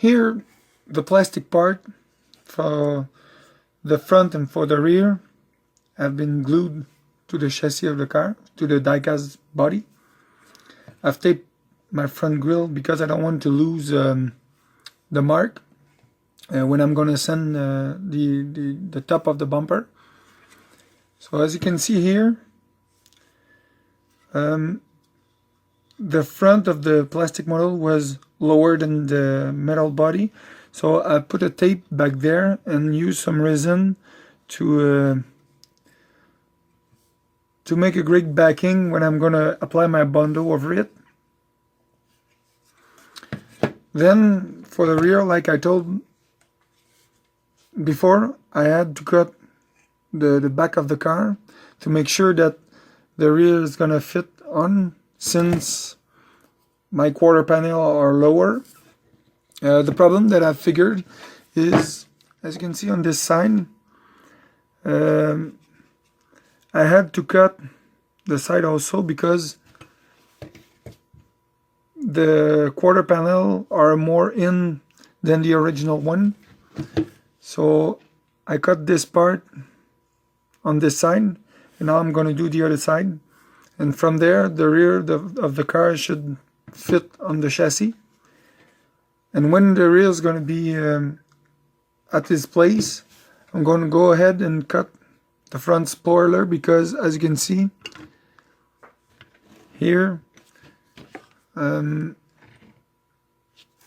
Here, the plastic part for the front and for the rear have been glued to the chassis of the car, to the die-cast body. I've taped my front grille because I don't want to lose the mark when I'm gonna sand the top of the bumper. So as you can see here, the front of the plastic model was lower than the metal body, so I put a tape back there and used some resin to make a great backing when I'm gonna apply my Bondo over it. Then for the rear, like I told before, I had to cut the back of the car to make sure that the rear is gonna fit on, since my quarter panel are lower. The problem that I figured is, as you can see on this side, I had to cut the side also because the quarter panel are more in than the original one. So I cut this part on this side, and now I'm going to do the other side. And from there, the rear of the car should fit on the chassis. And when the rear is going to be at this place, I'm going to go ahead and cut the front spoiler, because as you can see here, the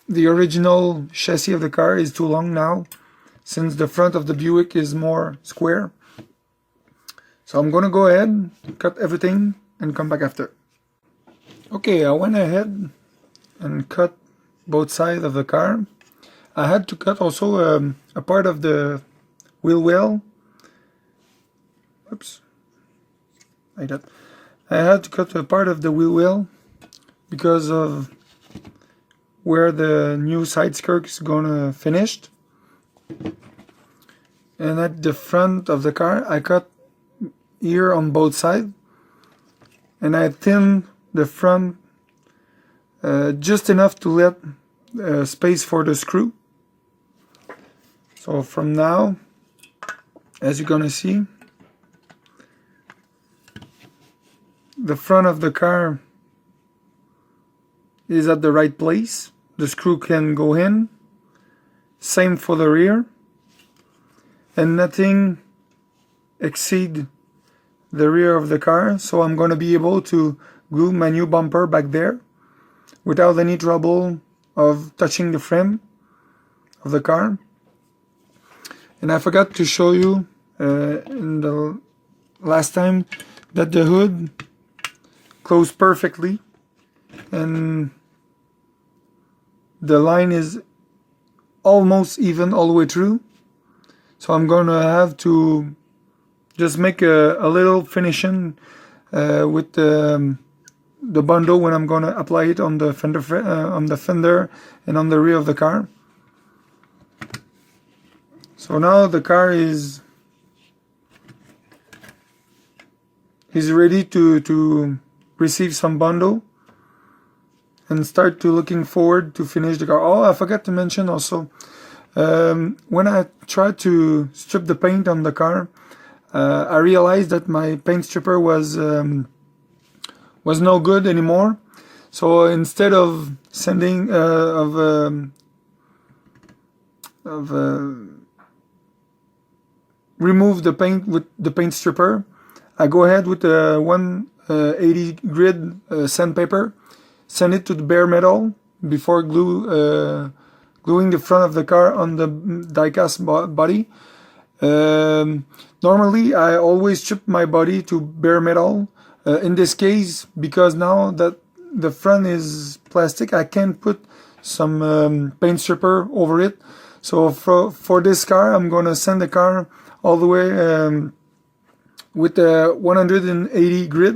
original chassis of the car is too long now, since the front of the Buick is more square. So I'm gonna go ahead, cut everything, and come back after. Okay, I went ahead and cut both sides of the car. I had to cut also a part of the wheel well. Oops, like that. I had to cut a part of the wheel well because of where the new side skirt is gonna finish. And at the front of the car, I cut here on both sides, and I thinned the front just enough to let space for the screw. So from now, as you're gonna see, the front of the car is at the right place. The screw can go in. Same for the rear. And nothing exceed the rear of the car. So I'm going to be able to glue my new bumper back there without any trouble of touching the frame of the car. And I forgot to show you in the last time that the hood closed perfectly, and the line is almost even all the way through. So I'm gonna have to just make a little finishing with the Bondo when I'm gonna apply it on the fender and on the rear of the car. So now the car is ready to receive some Bondo and start to looking forward to finish the car. Oh, I forgot to mention also, when I tried to strip the paint on the car, I realized that my paint stripper was no good anymore. So instead of sending remove the paint with the paint stripper, I go ahead with the 180 grit sandpaper, send it to the bare metal before gluing the front of the car on the die-cast body. Normally I always strip my body to bare metal. In this case, because now that the front is plastic, I can put some paint stripper over it. So for this car, I'm gonna send the car all the way with the 180 grit.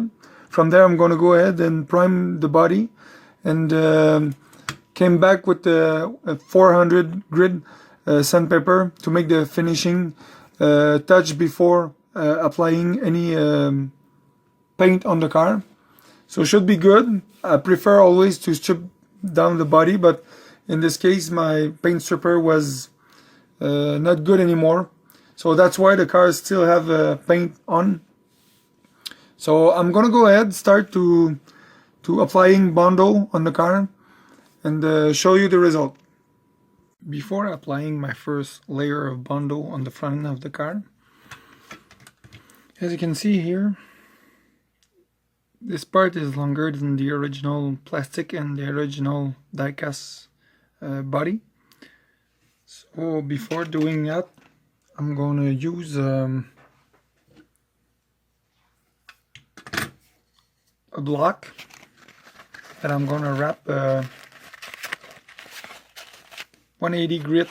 From there, I'm gonna go ahead and prime the body, and came back with the 400 grit sandpaper to make the finishing touch before applying any paint on the car. So it should be good. I prefer always to strip down the body, but In this case, my paint stripper was not good anymore, so that's why the car still have paint on. So I'm gonna go ahead start to applying Bondo on the car and show you the result. Before applying my first layer of Bondo on the front of the car, as you can see here, this part is longer than the original plastic and the original die-cast body. So before doing that, I'm gonna use a block that I'm gonna wrap 180 grit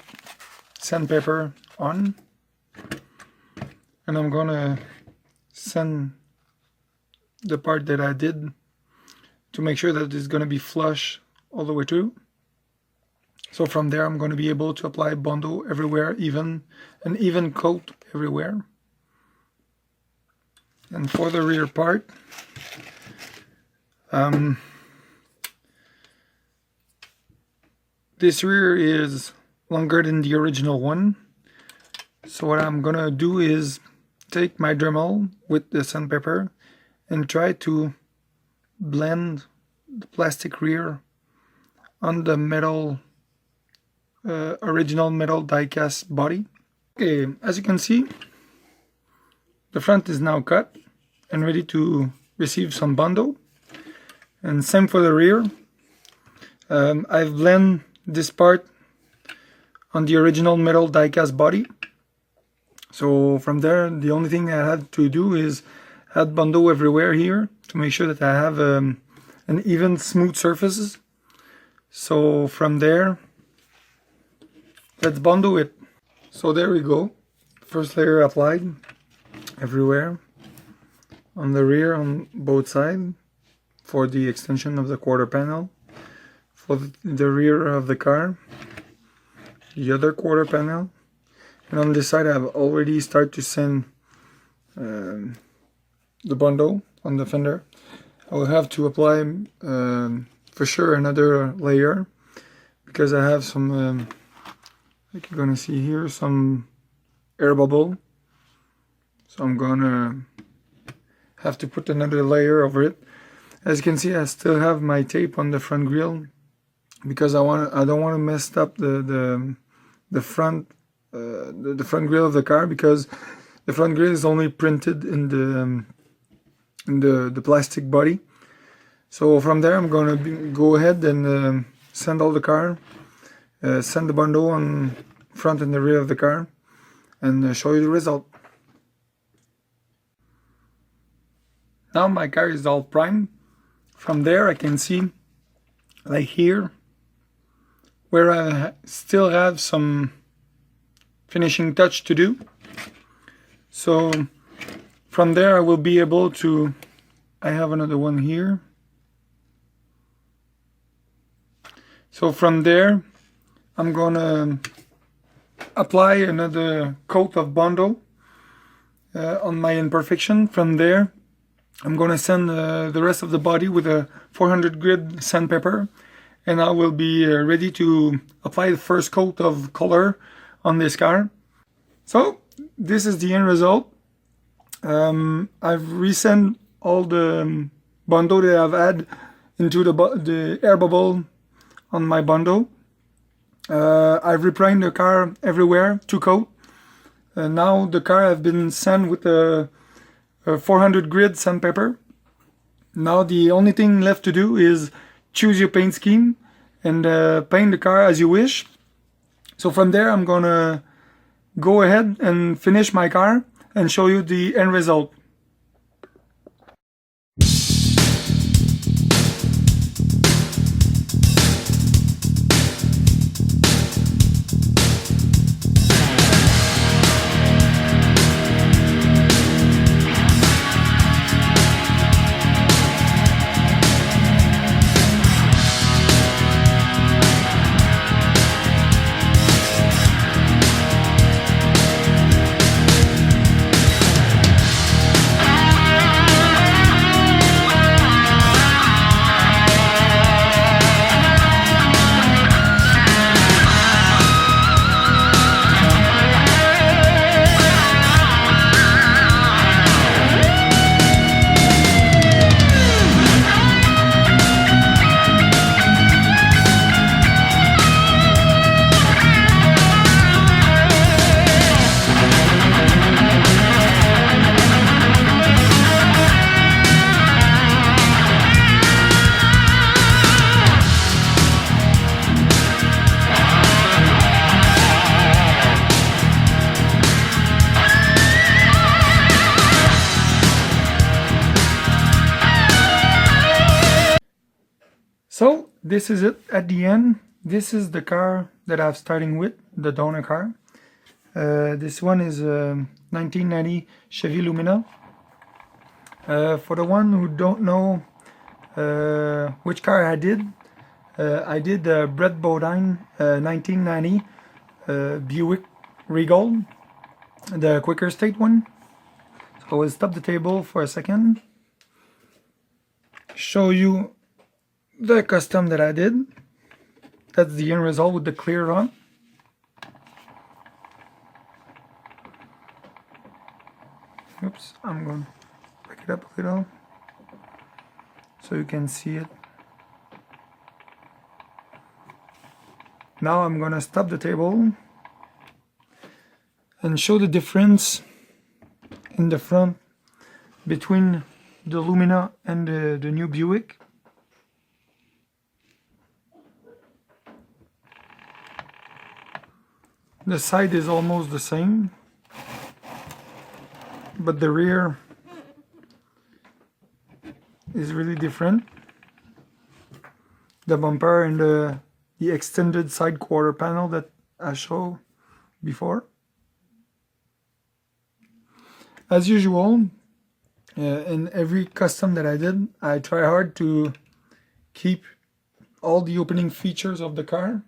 sandpaper on, and I'm gonna sand the part that I did to make sure that it's gonna be flush all the way through. So from there I'm going to be able to apply Bondo everywhere, an even coat everywhere. And for the rear part, this rear is longer than the original one. So what I'm gonna do is take my Dremel with the sandpaper and try to blend the plastic rear on the metal original metal die-cast body. Okay, as you can see, the front is now cut and ready to receive some Bondo, and same for the rear. I've blended this part on the original metal die-cast body. So from there, the only thing I had to do is add Bondo everywhere here to make sure that I have an even smooth surfaces. So from there, let's Bondo it. So there we go. First layer applied everywhere on the rear on both sides for the extension of the quarter panel. For the rear of the car, the other quarter panel, and on this side I've already started to sand the Bondo on the fender. I will have to apply for sure another layer because I have some like you're gonna see here, some air bubble, so I'm gonna have to put another layer over it. As you can see, I still have my tape on the front grille because I don't want to mess up the front the front grille of the car, because the front grille is only printed in the plastic body. So from there I'm gonna go ahead and sand all the car, sand the Bondo on front and the rear of the car, and show you the result. Now my car is all primed. From there I can see, like here, where I still have some finishing touch to do. So from there I will be able to, I have another one here. So from there I'm gonna apply another coat of Bondo on my imperfection. From there I'm gonna sand the rest of the body with a 400 grit sandpaper, and I will be ready to apply the first coat of color on this car. So this is the end result. I've resand all the Bondo that I've had into the air bubble on my Bondo. I've reprimed the car everywhere to coat. Now the car has been sanded with a 400 grit sandpaper. Now the only thing left to do is choose your paint scheme and paint the car as you wish. So from there I'm gonna go ahead and finish my car and show you the end result. So this is it at the end. This is the car that I'm starting with, the donor car. This one is a 1990 Chevy Lumina. For the one who don't know which car I did the Brett Bodine 1990 Buick Regal, the quicker state one. So I will stop the table for a second, show you the custom that I did. That's the end result with the clear run. Oops, I'm going to back it up a little so you can see it. Now I'm going to stop the table and show the difference in the front between the Lumina and the new Buick. The side is almost the same, but the rear is really different. The bumper and the extended side quarter panel that I showed before. As usual, in every custom that I did, I try hard to keep all the opening features of the car.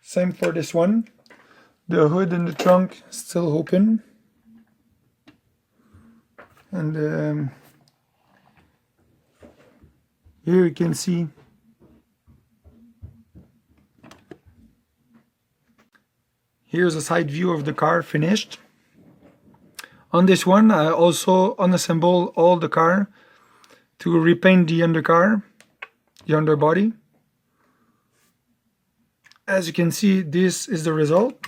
Same for this one. The hood and the trunk still open, and here you can see here's a side view of the car finished. On this one I also unassembled all the car to repaint the undercar, the underbody. As you can see, this is the result,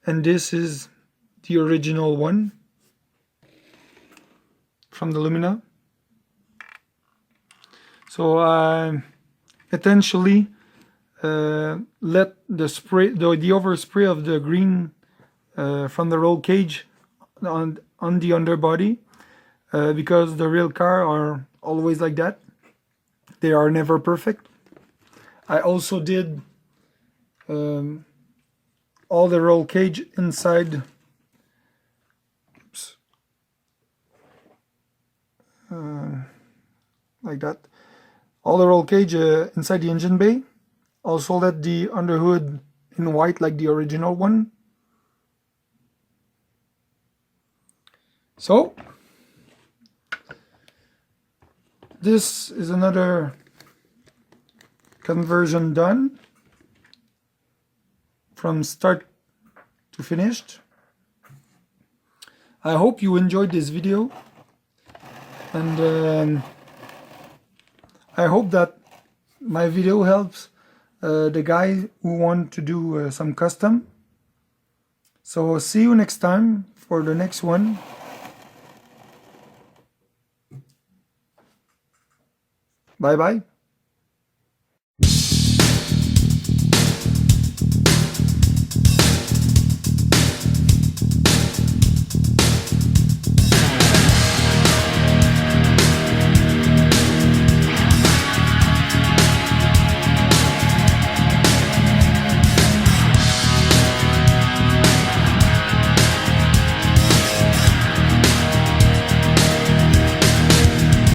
and this is the original one from the Lumina. So I essentially let the spray, the overspray of the green from the roll cage on the underbody, because the real car are always like that. They are never perfect. I also did all the roll cage inside. Oops. Like that. All the roll cage inside the engine bay. Also let the underhood in white like the original one. So this is another conversion done from start to finished. I hope you enjoyed this video, and I hope that my video helps the guy who want to do some custom. So see you next time for the next one. Bye bye.